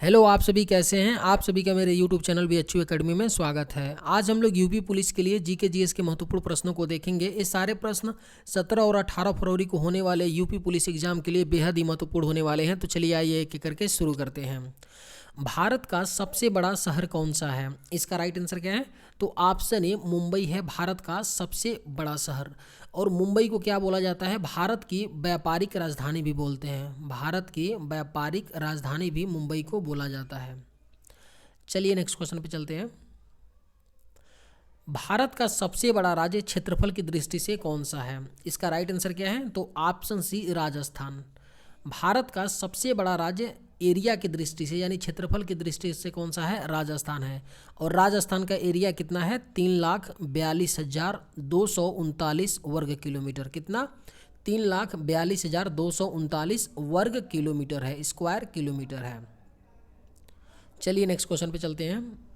Hello, आप सभी कैसे हैं। आप सभी का मेरे यूट्यूब चैनल BHU एकेडमी में स्वागत है। आज हम लोग यूपी पुलिस के लिए जीके जीएस के महत्वपूर्ण प्रश्नों को देखेंगे। ये सारे प्रश्न 17 और 18 फरवरी को होने वाले यूपी पुलिस एग्जाम के लिए बेहद ही महत्वपूर्ण होने वाले हैं। तो चलिए आइए एक एक करके शुरू करते हैं। भारत का सबसे बड़ा शहर कौन सा है? इसका राइट आंसर क्या है? तो ऑप्शन ए मुंबई है भारत का सबसे बड़ा शहर। और मुंबई को क्या बोला जाता है? भारत की व्यापारिक राजधानी भी बोलते हैं। भारत की व्यापारिक राजधानी भी मुंबई को बोला जाता है। चलिए नेक्स्ट क्वेश्चन पे चलते हैं। भारत का सबसे बड़ा राज्य क्षेत्रफल की दृष्टि से कौन सा है? इसका राइट आंसर क्या है? तो ऑप्शन सी राजस्थान। भारत का सबसे बड़ा राज्य एरिया की दृष्टि से यानी क्षेत्रफल की दृष्टि से कौन सा है? राजस्थान है। और राजस्थान का एरिया कितना है? 3,42,239 वर्ग किलोमीटर। कितना? 3,42,239 वर्ग किलोमीटर है, स्क्वायर किलोमीटर है। चलिए नेक्स्ट क्वेश्चन पे चलते हैं।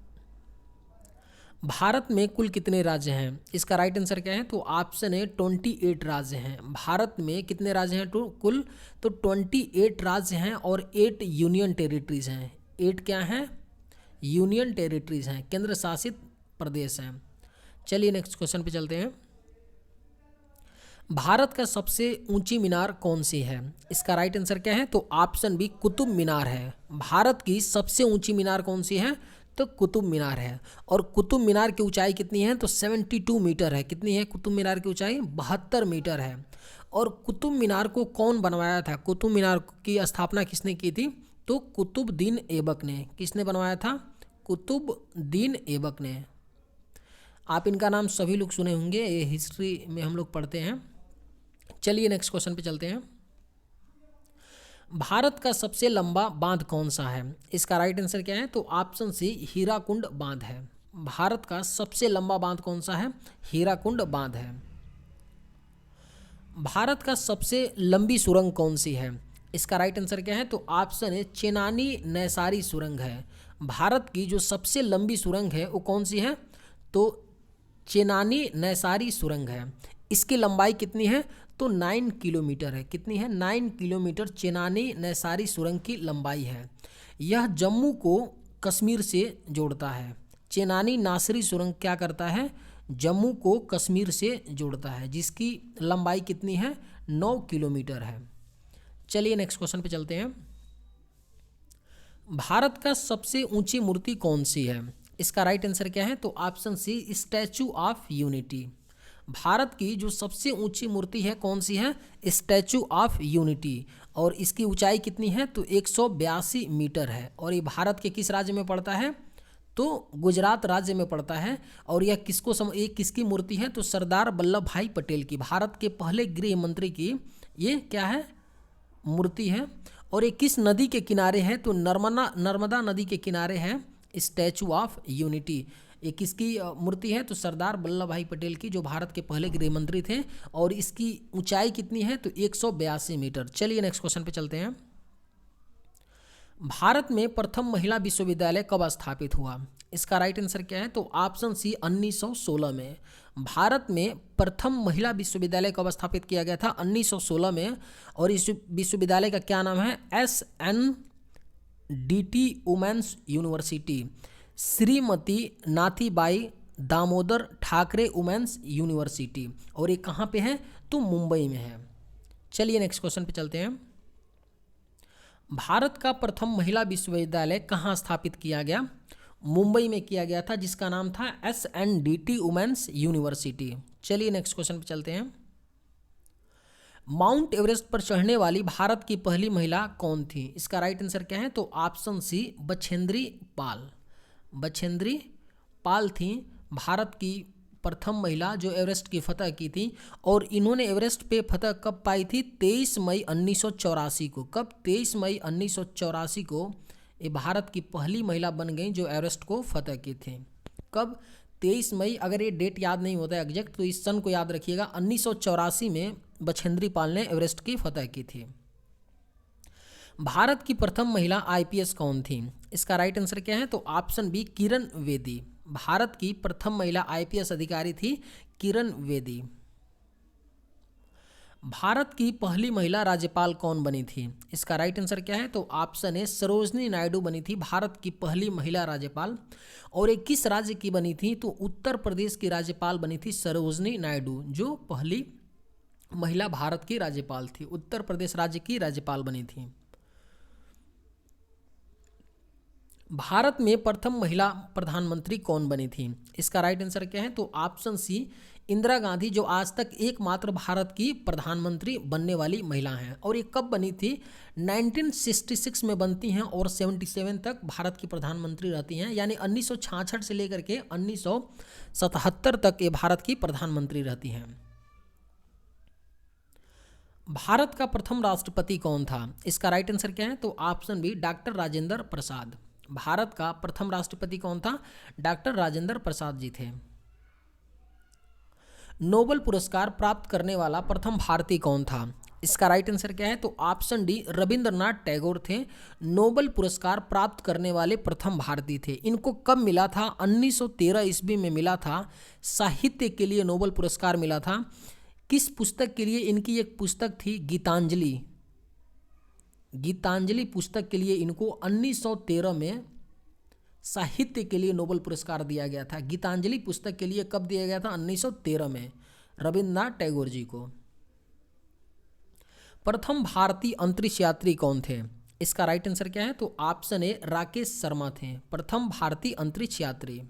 भारत में कुल कितने राज्य हैं? इसका राइट आंसर क्या है? तो ऑप्शन है 28 राज्य हैं। भारत में कितने राज्य हैं कुल? तो 28 राज्य हैं और 8 यूनियन टेरिटरीज हैं। 8 क्या हैं? यूनियन टेरिटरीज हैं, केंद्र शासित प्रदेश हैं। चलिए नेक्स्ट क्वेश्चन पे चलते हैं। भारत का सबसे ऊंची मीनार कौन सी है? इसका राइट आंसर क्या है? तो ऑप्शन बी कुतुब मीनार है। भारत की सबसे ऊंची मीनार कौन सी है? तो कुतुब मीनार है। और कुतुब मीनार की ऊंचाई कितनी है? तो 72 मीटर है। कितनी है कुतुब मीनार की ऊंचाई? 72 मीटर है। और कुतुब मीनार को कौन बनवाया था? कुतुब मीनार की स्थापना किसने की थी? तो कुतुबुद्दीन ऐबक ने। किसने बनवाया था? कुतुबुद्दीन ऐबक ने। आप इनका नाम सभी लोग सुने होंगे, ये हिस्ट्री में हम लोग पढ़ते हैं। चलिए नेक्स्ट क्वेश्चन पे चलते हैं। भारत का सबसे लंबा बांध कौन सा है? इसका राइट आंसर क्या है? तो ऑप्शन सी हीराकुंड बांध है। भारत का सबसे लंबा बांध कौन सा है? हीराकुंड बांध है। भारत का सबसे लंबी सुरंग कौन सी है? इसका राइट आंसर क्या है? तो ऑप्शन है चेनानी नैसारी सुरंग है। भारत की जो सबसे लंबी सुरंग है वो कौन सी है? तो चेनानी नैसारी सुरंग है। इसकी लंबाई कितनी है? तो 9 किलोमीटर है। कितनी है? 9 किलोमीटर चेनानी नैसारी सुरंग की लंबाई है। यह जम्मू को कश्मीर से जोड़ता है। चेनानी नासरी सुरंग क्या करता है? जम्मू को कश्मीर से जोड़ता है, जिसकी लंबाई कितनी है? 9 किलोमीटर है। चलिए नेक्स्ट क्वेश्चन पे चलते हैं। भारत का सबसे ऊंची मूर्ति कौन सी है? इसका राइट आंसर क्या है? तो option C Statue of Unity. Bharat की जो सबसे ऊंची मूर्ति है कौन सी है? Statue of Unity. और इसकी ऊंचाई कितनी है? तो 182 मीटर है। और ये भारत के किस राज्य में पड़ता है? तो गुजरात राज्य में पड़ता है। और यह ये किसकी मूर्ति है? तो सरदार वल्लभ भाई पटेल की, भारत के पहले गृह मंत्री की ये क्या है? मूर्ति है। और ये किस नदी के किनारे है? तो नर्मदा नदी के किनारे है स्टैचू ऑफ यूनिटी। ये किसकी मूर्ति है? तो सरदार वल्लभ भाई पटेल की, जो भारत के पहले गृह मंत्री थे। और इसकी ऊंचाई कितनी है? तो 182 मीटर। चलिए नेक्स्ट क्वेश्चन पे चलते हैं। भारत में प्रथम महिला विश्वविद्यालय कब स्थापित हुआ? इसका राइट आंसर क्या है? तो ऑप्शन सी 1916 में। भारत में प्रथम महिला विश्वविद्यालय कब स्थापित किया गया था? 1916 में। और इस विश्वविद्यालय का क्या नाम है? SNDT Women's University. Shrimati Nathibai Damodar Thackeray Women's University. और ये कहाँ पे है? तो मुंबई में है। चलिए नेक्स्ट क्वेश्चन पे चलते हैं। भारत का प्रथम महिला विश्वविद्यालय कहाँ स्थापित किया गया? मुंबई में किया गया था, जिसका नाम था SNDT वुमेन्स यूनिवर्सिटी। चलिए नेक्स्ट क्वेश्चन पे चलते हैं। माउंट एवरेस्ट पर चढ़ने वाली भारत की पहली महिला कौन थी? इसका राइट आंसर क्या है? तो ऑप्शन सी बछेंद्री पाल। बछेंद्री पाल थी भारत की प्रथम महिला जो एवरेस्ट की फतह की थी। और इन्होंने एवरेस्ट पे फतह कब पाई थी? 23 मई 1984 को। कब? 23 मई 1984 को ये भारत की पहली महिला बन गई जो एवरेस्ट को फतह की थी। कब? 23 मई। अगर ये डेट याद नहीं होता है एग्जैक्ट तो इस सन को याद रखिएगा। 1984 में बछेंद्री पाल ने एवरेस्ट की फतह की थी। भारत की प्रथम महिला IPS कौन थी? इसका राइट आंसर क्या है? तो ऑप्शन बी किरण बेदी। भारत की प्रथम महिला IPS अधिकारी थी किरण बेदी। भारत की पहली महिला राज्यपाल कौन बनी थी? इसका राइट आंसर क्या है? तो ऑप्शन ए सरोजनी नायडू बनी थी भारत की पहली महिला राज्यपाल। और ये किस राज्य की बनी थी? तो उत्तर प्रदेश की राज्यपाल बनी थी सरोजनी नायडू, जो पहली महिला भारत की राज्यपाल थी, उत्तर प्रदेश राज्य की राज्यपाल बनी थी। भारत में प्रथम महिला प्रधानमंत्री कौन बनी थी? इसका राइट आंसर क्या है? तो ऑप्शन सी इंदिरा गांधी, जो आज तक एकमात्र भारत की प्रधानमंत्री बनने वाली महिला हैं। और ये कब बनी थी? 1966 में बनती हैं और 77 तक भारत की प्रधानमंत्री रहती हैं, यानी 1966 से लेकर के 1977 तक ये भारत की प्रधानमंत्री रहती हैं। भारत का प्रथम राष्ट्रपति कौन था? इसका राइट आंसर क्या है? तो option B doctor Rajendra Prasad. Bharat का प्रथम राष्ट्रपति कौन था? डॉक्टर राजेंद्र प्रसाद जी थे। नोबेल पुरस्कार प्राप्त करने वाला प्रथम भारतीय कौन था? इसका राइट आंसर क्या है? तो ऑप्शन डी रविंद्रनाथ टैगोर थे नोबेल पुरस्कार प्राप्त करने वाले प्रथम भारतीय थे। इनको कब मिला था? 1913 ईस्वी में मिला था। साहित्य के लिए नोबेल पुरस्कार मिला था। किस पुस्तक के लिए? इनकी एक पुस्तक थी गीतांजलि। गीतांजलि पुस्तक के लिए इनको 1913 में साहित्य के लिए नोबेल पुरस्कार दिया गया था। गीतांजलि पुस्तक के लिए कब दिया गया था? 1913 में रविंद्रनाथ टैगोर जी को। प्रथम भारतीय अंतरिक्ष यात्री कौन थे? इसका राइट आंसर क्या है? तो ऑप्शन ए राकेश शर्मा थे प्रथम भारतीय अंतरिक्ष यात्री।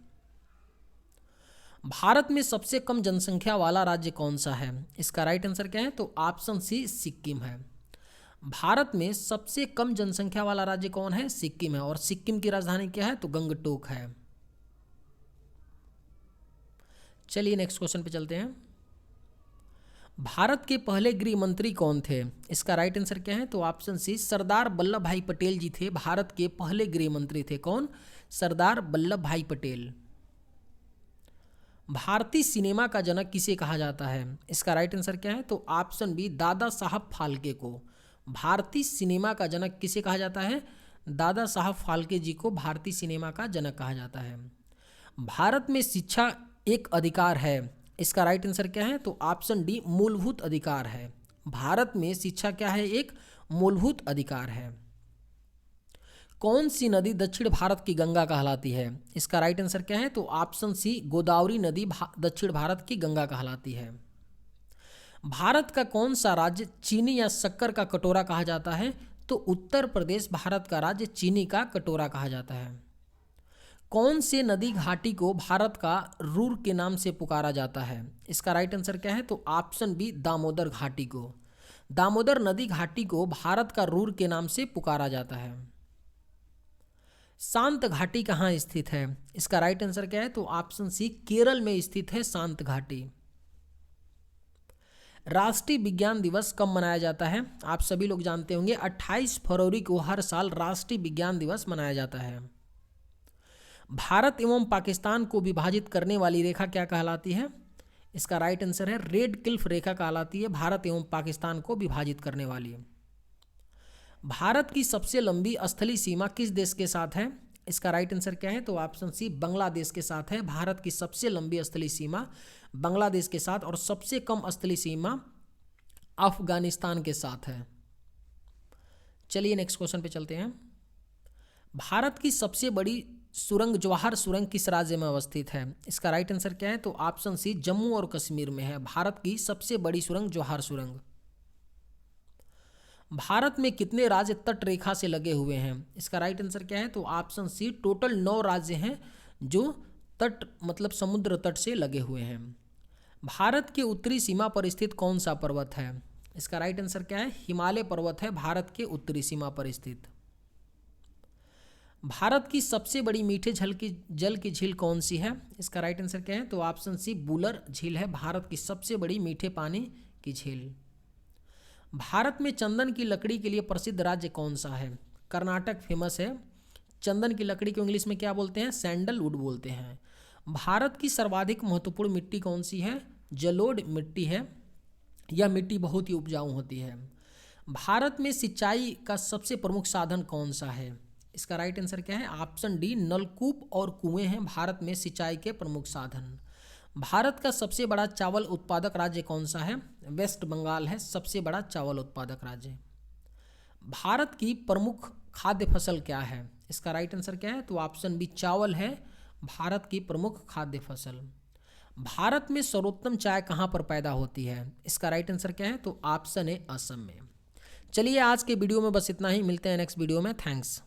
भारत में सबसे कम जनसंख्या वाला राज्य कौन सा है? इसका राइट आंसर क्या है? तो ऑप्शन सी सिक्किम है। भारत में सबसे कम जनसंख्या वाला राज्य कौन है? सिक्किम है। और सिक्किम की राजधानी क्या है? तो गंगटोक है। चलिए नेक्स्ट क्वेश्चन पे चलते हैं। भारत के पहले गृह मंत्री कौन थे? इसका राइट आंसर क्या है? तो ऑप्शन सी सरदार वल्लभ भाई पटेल जी थे भारत के पहले गृह मंत्री थे। कौन? सरदार वल्लभ भाई पटेल। भारतीय सिनेमा का जनक किसे कहा जाता है? इसका राइट आंसर क्या है? तो ऑप्शन बी दादा साहब फाल्के को। भारतीय सिनेमा का जनक किसे कहा जाता है? दादा साहब फाल्के जी को भारतीय सिनेमा का जनक कहा जाता है। भारत में शिक्षा एक अधिकार है। इसका राइट आंसर क्या है? तो ऑप्शन डी मूलभूत अधिकार है। भारत में शिक्षा क्या है? एक मूलभूत अधिकार है। कौन सी नदी दक्षिण भारत की गंगा कहलाती है? इसका राइट आंसर क्या है? तो ऑप्शन सी गोदावरी नदी दक्षिण भारत की गंगा कहलाती है। भारत का कौन सा राज्य चीनी या शक्कर का कटोरा कहा जाता है? तो उत्तर प्रदेश भारत का राज्य चीनी का कटोरा कहा जाता है। कौन से नदी घाटी को भारत का रूर के नाम से पुकारा जाता है? इसका राइट आंसर क्या है? तो ऑप्शन बी दामोदर घाटी को। दामोदर नदी घाटी को भारत का रूर के नाम से पुकारा जाता है। शांत घाटी कहाँ स्थित है? इसका राइट आंसर क्या है? तो ऑप्शन सी केरल में स्थित है शांत घाटी। राष्ट्रीय विज्ञान दिवस कब मनाया जाता है? आप सभी लोग जानते होंगे 28 फरवरी को हर साल राष्ट्रीय विज्ञान दिवस मनाया जाता है। भारत एवं पाकिस्तान को विभाजित करने वाली रेखा क्या कहलाती है? इसका राइट आंसर है रेड क्लिफ रेखा कहलाती है भारत एवं पाकिस्तान को विभाजित करने वाली। भारत की सबसे लंबी स्थलीय सीमा किस देश के साथ है? इसका राइट आंसर क्या है? तो ऑप्शन सी बांग्लादेश के साथ है। भारत की सबसे लंबी स्थलीय सीमा बांग्लादेश के साथ और सबसे कम स्थलीय सीमा अफगानिस्तान के साथ है। चलिए नेक्स्ट क्वेश्चन पे चलते हैं। भारत की सबसे बड़ी सुरंग जवाहर सुरंग किस राज्य में अवस्थित है? इसका राइट आंसर क्या है? तो ऑप्शन सी जम्मू और कश्मीर में है भारत की सबसे बड़ी सुरंग जवाहर सुरंग। भारत में कितने राज्य तट रेखा से लगे हुए हैं? इसका राइट आंसर क्या है? तो ऑप्शन सी टोटल 9 राज्य हैं जो तट मतलब समुद्र तट से लगे हुए हैं। भारत के उत्तरी सीमा पर स्थित कौन सा पर्वत है? इसका राइट आंसर क्या है? हिमालय पर्वत है भारत के उत्तरी सीमा पर स्थित। भारत की सबसे बड़ी मीठे जल की झील कौन सी है? इसका राइट आंसर क्या है? तो ऑप्शन सी बुलर झील है भारत की सबसे बड़ी मीठे पानी की झील। भारत में चंदन की लकड़ी के लिए प्रसिद्ध राज्य कौन सा है? कर्नाटक फेमस है। चंदन की लकड़ी को इंग्लिश में क्या बोलते हैं? सैंडलवुड बोलते हैं। भारत की सर्वाधिक महत्वपूर्ण मिट्टी कौन सी है? जलोढ़ मिट्टी है। यह मिट्टी बहुत ही उपजाऊ होती है। भारत में सिंचाई का सबसे प्रमुख साधन कौन सा है? इसका राइट आंसर क्या है? ऑप्शन डी नलकूप और कुएं हैं भारत में सिंचाई के प्रमुख साधन। भारत का सबसे बड़ा चावल उत्पादक राज्य कौन सा है? वेस्ट बंगाल है सबसे बड़ा चावल उत्पादक राज्य। भारत की प्रमुख खाद्य फसल क्या है? इसका राइट आंसर क्या है? तो ऑप्शन बी चावल है भारत की प्रमुख खाद्य फसल। भारत में सर्वोत्तम चाय कहाँ पर पैदा होती है? इसका राइट आंसर क्या है? तो ऑप्शन है असम में। चलिए आज के वीडियो में बस इतना ही, मिलते हैं नेक्स्ट वीडियो में। थैंक्स।